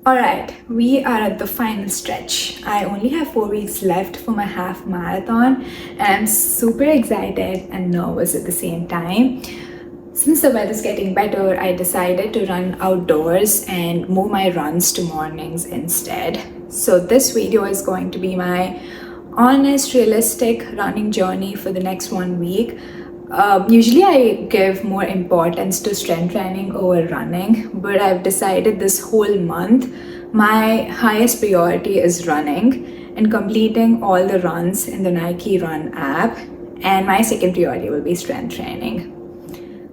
Alright, we are at the final stretch. I only have 4 weeks left for my half marathon, and I'm super excited and nervous at the same time. Since the weather's getting better, I decided to run outdoors and move my runs to mornings instead. So, this video is going to be my honest, realistic running journey for the next 1 week. Usually, I give more importance to strength training over running, but I've decided this whole month my highest priority is running and completing all the runs in the Nike Run app, and my second priority will be strength training.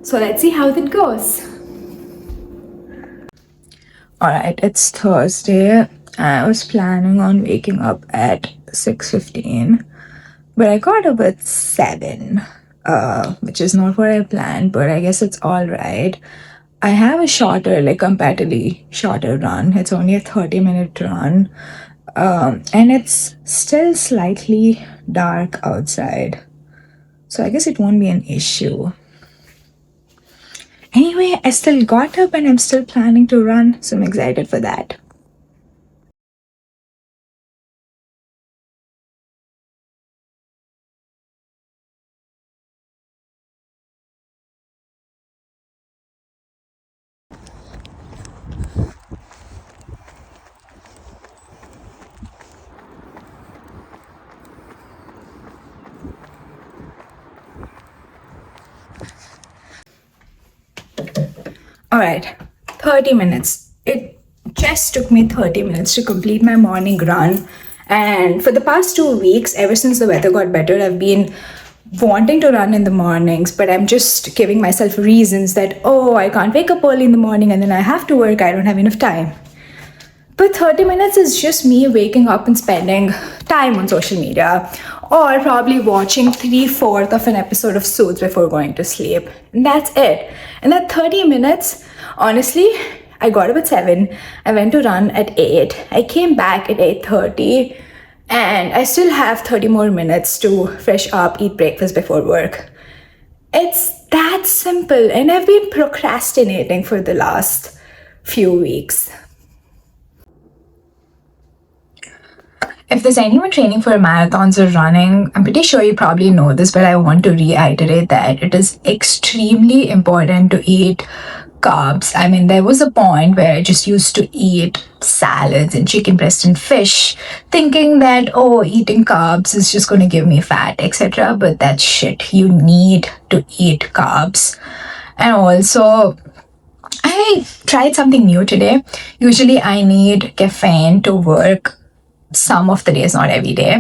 So let's see how that goes. Alright, it's Thursday. I was planning on waking up at 6:15, but I got up at 7, which is not what I planned, but I guess it's alright. I have a shorter, like comparatively shorter run. It's only a 30-minute run, and it's still slightly dark outside. So I guess it won't be an issue. Anyway, I still got up and I'm still planning to run, so I'm excited for that. Alright, 30 minutes. It just took me 30 minutes to complete my morning run. And for the past 2 weeks, ever since the weather got better, I've been wanting to run in the mornings, but I'm just giving myself reasons that, oh, I can't wake up early in the morning and then I have to work, I don't have enough time. But 30 minutes is just me waking up and spending time on social media, or probably watching 3/4 of an episode of Suits before going to sleep. And that's it. And that 30 minutes, honestly, I got up at 7. I went to run at 8. I came back at 8:30, and I still have 30 more minutes to fresh up, eat breakfast before work. It's that simple, and I've been procrastinating for the last few weeks. If there's anyone training for marathons or running, I'm pretty sure you probably know this, but I want to reiterate that it is extremely important to eat carbs. I mean, there was a point where I just used to eat salads and chicken breast and fish, thinking that, oh, eating carbs is just going to give me fat, etc. But that's shit. You need to eat carbs. And also, I tried something new today. Usually, I need caffeine to work some of the days, not every day,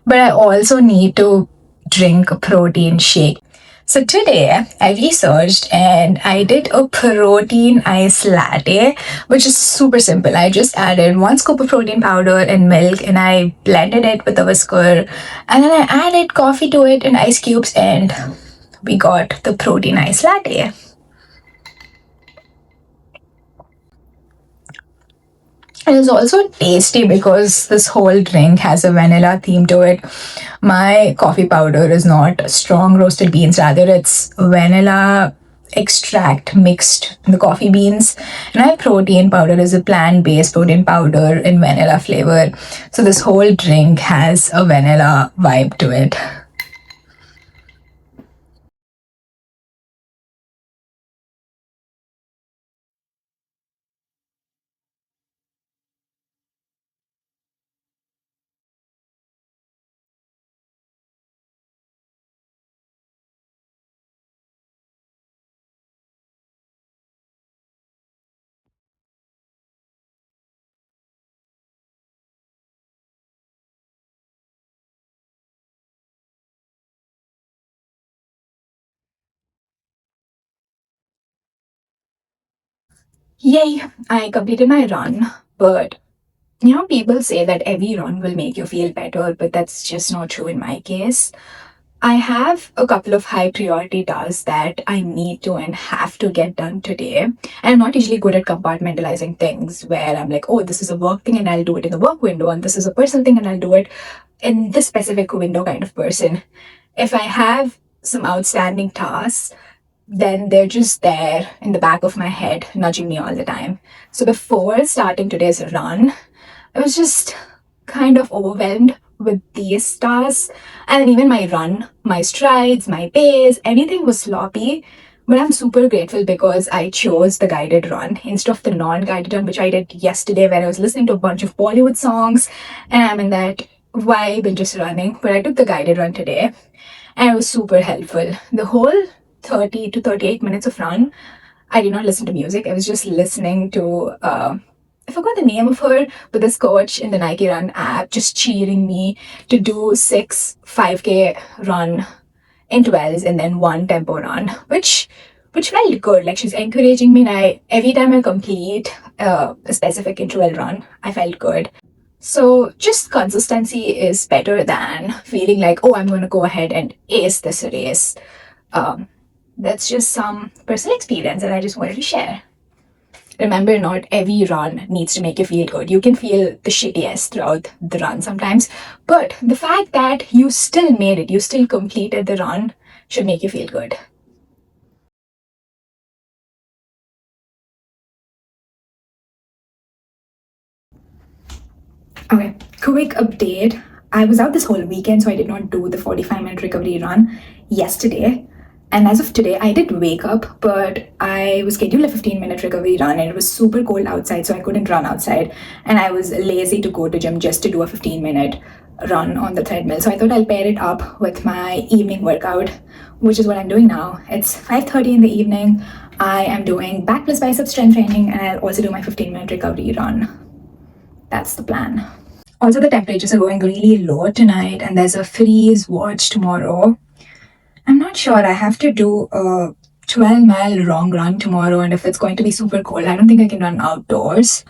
but I also need to drink a protein shake. So today I researched and I did a protein ice latte, which is super simple. I just added 1 scoop of protein powder and milk, and I blended it with a whisker, and then I added coffee to it and ice cubes, and we got the protein ice latte. It is also tasty because this whole drink has a vanilla theme to it. My coffee powder is not strong roasted beans, rather, it's vanilla extract mixed in the coffee beans. And my protein powder is a plant based protein powder in vanilla flavor. So this whole drink has a vanilla vibe to it. Yay, I completed my run, but people say that every run will make you feel better, but that's just not true in my case. I have a couple of high priority tasks that I need to and have to get done today. And I'm not usually good at compartmentalizing things where I'm like, oh, this is a work thing and I'll do it in the work window, and this is a personal thing and I'll do it in this specific window kind of person. If I have some outstanding tasks, then they're just there in the back of my head, nudging me all the time. So before starting today's run, I was just kind of overwhelmed with these tasks. And even my run, my strides, my pace, anything was sloppy. But I'm super grateful because I chose the guided run instead of the non guided run, which I did yesterday, where I was listening to a bunch of Bollywood songs and I'm in that vibe and just running. But I took the guided run today and it was super helpful. The whole 30 to 38 minutes of run, I did not listen to music. I was just listening to, I forgot the name of her, but this coach in the Nike Run app just cheering me to do 5K run intervals and then one tempo run, which felt good. Like she's encouraging me, and every time I complete a specific interval run, I felt good. So just consistency is better than feeling like, oh, I'm going to go ahead and ace this race. Um, that's just some personal experience that I just wanted to share. Remember, not every run needs to make you feel good. You can feel the shittiest throughout the run sometimes, but the fact that you still made it, you still completed the run, should make you feel good. Okay, quick update. I was out this whole weekend, so I did not do the 45-minute recovery run yesterday. And as of today, I did wake up, but I was scheduled a 15-minute recovery run, and it was super cold outside, so I couldn't run outside. And I was lazy to go to gym just to do a 15-minute run on the treadmill. So I thought I'll pair it up with my evening workout, which is what I'm doing now. It's 5:30 in the evening. I am doing back plus bicep strength training, and I'll also do my 15-minute recovery run. That's the plan. Also, the temperatures are going really low tonight, and there's a freeze watch tomorrow. I'm not sure. I have to do a 12-mile long run tomorrow, and if it's going to be super cold, I don't think I can run outdoors.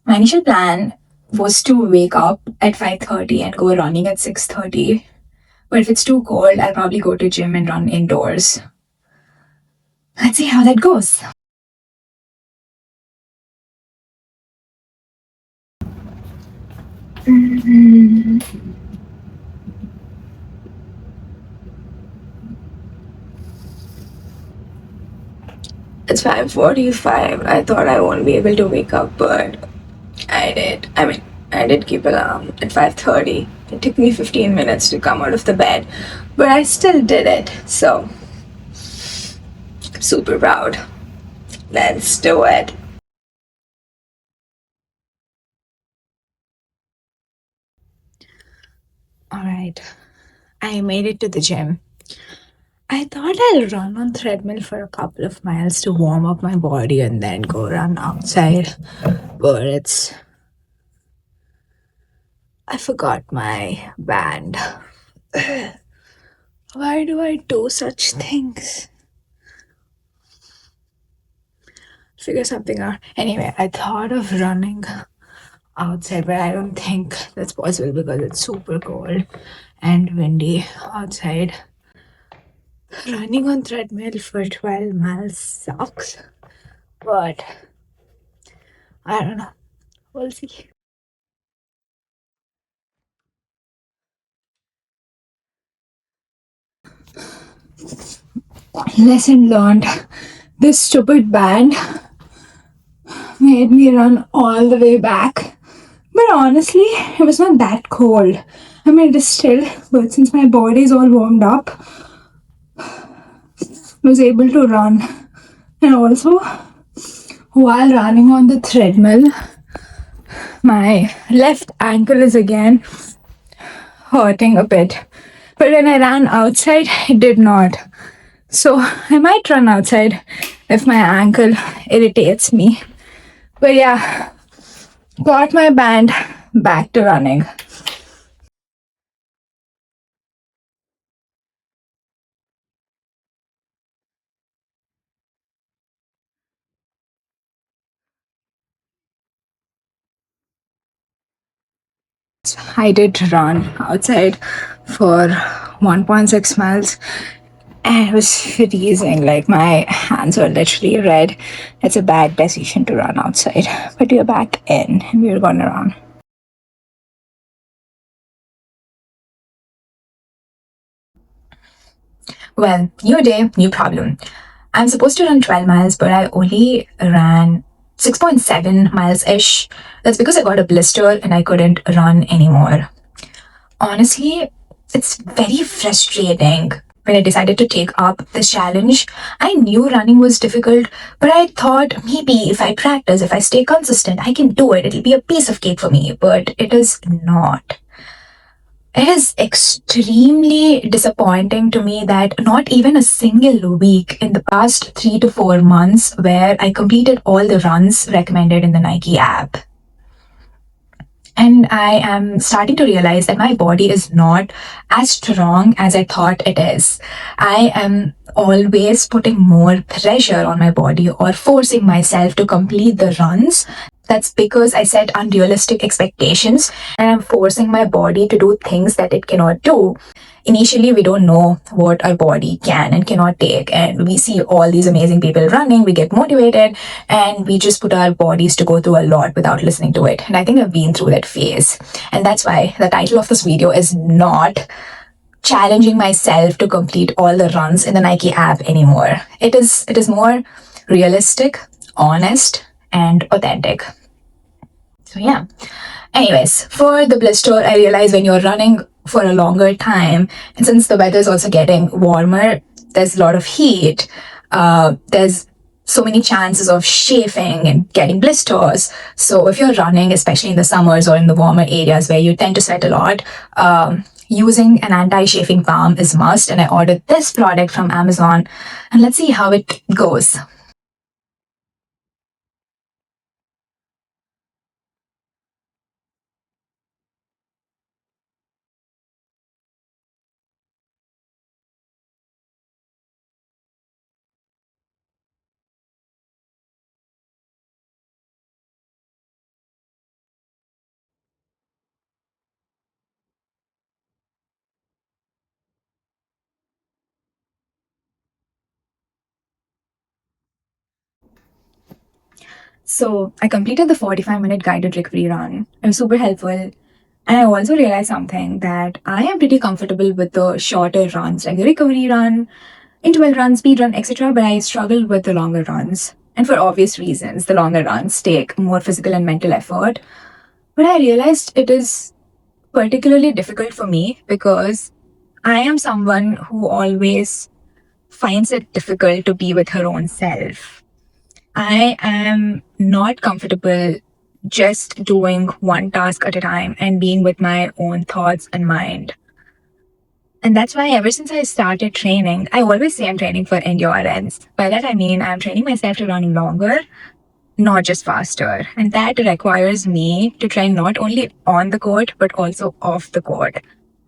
My initial plan was to wake up at 5:30 and go running at 6:30. But if it's too cold, I'll probably go to gym and run indoors. Let's see how that goes. It's 5:45. I thought I won't be able to wake up, but I did. I did keep alarm at 5:30. It took me 15 minutes to come out of the bed, but I still did it. So, super proud. Let's do it. All right. I made it to the gym. I thought I'll run on treadmill for a couple of miles to warm up my body and then go run outside. But I forgot my band. Why do I do such things? Figure something out. Anyway, I thought of running outside, but I don't think that's possible because it's super cold and windy outside. Running on treadmill for 12 miles sucks, but I don't know. We'll see. Lesson learned. This stupid band made me run all the way back. But honestly, it was not that cold. I mean, it is still, but since my body is all warmed up, I was able to run. And also, while running on the treadmill, my left ankle is again hurting a bit. But when I ran outside, it did not. So I might run outside if my ankle irritates me. But yeah, got my band, back to running. I did run outside for 1.6 miles and it was freezing. Like my hands were literally red. It's a bad decision to run outside. But we're back in and we're gonna run. Well, new day, new problem. I'm supposed to run 12 miles, but I only ran 6.7 miles ish. That's because I got a blister and I couldn't run anymore. Honestly, it's very frustrating. When I decided to take up this challenge, I knew running was difficult, but I thought maybe if I practice, if I stay consistent, I can do it. It'll be a piece of cake for me, but it is not. It is extremely disappointing to me that not even a single week in the past 3 to 4 months where I completed all the runs recommended in the Nike app. And I am starting to realize that my body is not as strong as I thought it is. I am always putting more pressure on my body or forcing myself to complete the runs. That's because I set unrealistic expectations and I'm forcing my body to do things that it cannot do. Initially, we don't know what our body can and cannot take, and we see all these amazing people running, we get motivated, and we just put our bodies to go through a lot without listening to it. And I think I've been through that phase. And that's why the title of this video is not challenging myself to complete all the runs in the Nike app anymore. It is more realistic, honest, and authentic. So yeah. Anyways, for the blister, I realize when you're running for a longer time, and since the weather is also getting warmer, there's a lot of heat. There's so many chances of chafing and getting blisters. So if you're running, especially in the summers or in the warmer areas where you tend to sweat a lot, using an anti-chafing balm is must. And I ordered this product from Amazon, and let's see how it goes. So I completed the 45-minute guided recovery run. It was super helpful. And I also realized something that I am pretty comfortable with the shorter runs, like the recovery run, interval run, speed run, etc. But I struggle with the longer runs. And for obvious reasons, the longer runs take more physical and mental effort. But I realized it is particularly difficult for me because I am someone who always finds it difficult to be with her own self. I am not comfortable just doing one task at a time and being with my own thoughts and mind. And that's why ever since I started training, I always say I'm training for endurance. By that I mean I'm training myself to run longer, not just faster. And that requires me to train not only on the court, but also off the court.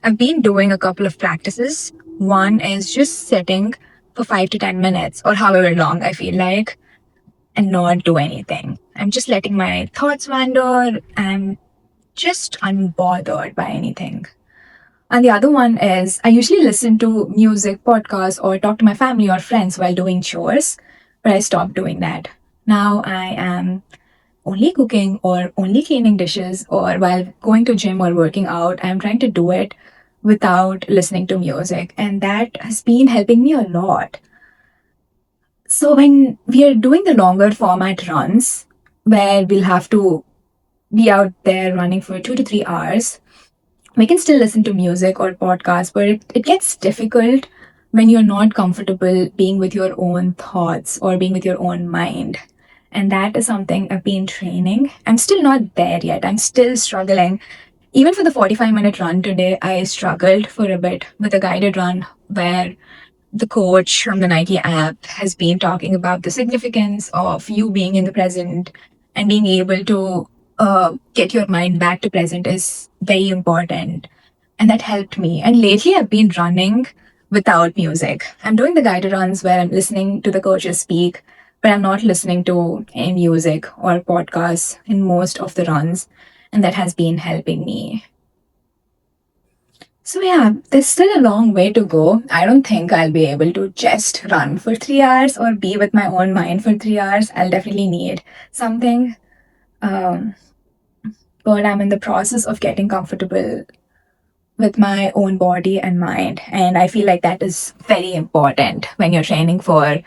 I've been doing a couple of practices. One is just sitting for 5 to 10 minutes or however long I feel like and not do anything. I'm just letting my thoughts wander and just unbothered by anything. And the other one is I usually listen to music, podcasts, or talk to my family or friends while doing chores, but I stopped doing that. Now I am only cooking or only cleaning dishes or while going to gym or working out, I'm trying to do it without listening to music. And that has been helping me a lot. So when we are doing the longer format runs, where we'll have to be out there running for 2 to 3 hours, we can still listen to music or podcasts, but it gets difficult when you're not comfortable being with your own thoughts or being with your own mind. And that is something I've been training. I'm still not there yet. I'm still struggling. Even for the 45-minute run today, I struggled for a bit with a guided run where the coach from the Nike app has been talking about the significance of you being in the present and being able to get your mind back to present is very important. And that helped me. And lately, I've been running without music. I'm doing the guided runs where I'm listening to the coaches speak, but I'm not listening to any music or podcasts in most of the runs. And that has been helping me. So yeah, there's still a long way to go. I don't think I'll be able to just run for 3 hours or be with my own mind for 3 hours. I'll definitely need something. Um, but I'm in the process of getting comfortable with my own body and mind. And I feel like that is very important when you're training for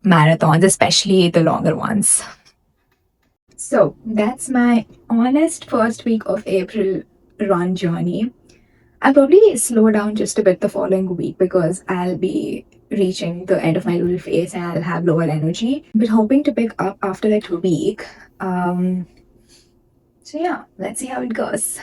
marathons, especially the longer ones. So that's my honest first week of April run journey. I'll probably slow down just a bit the following week because I'll be reaching the end of my little phase and I'll have lower energy. But hoping to pick up after that week. So yeah, let's see how it goes.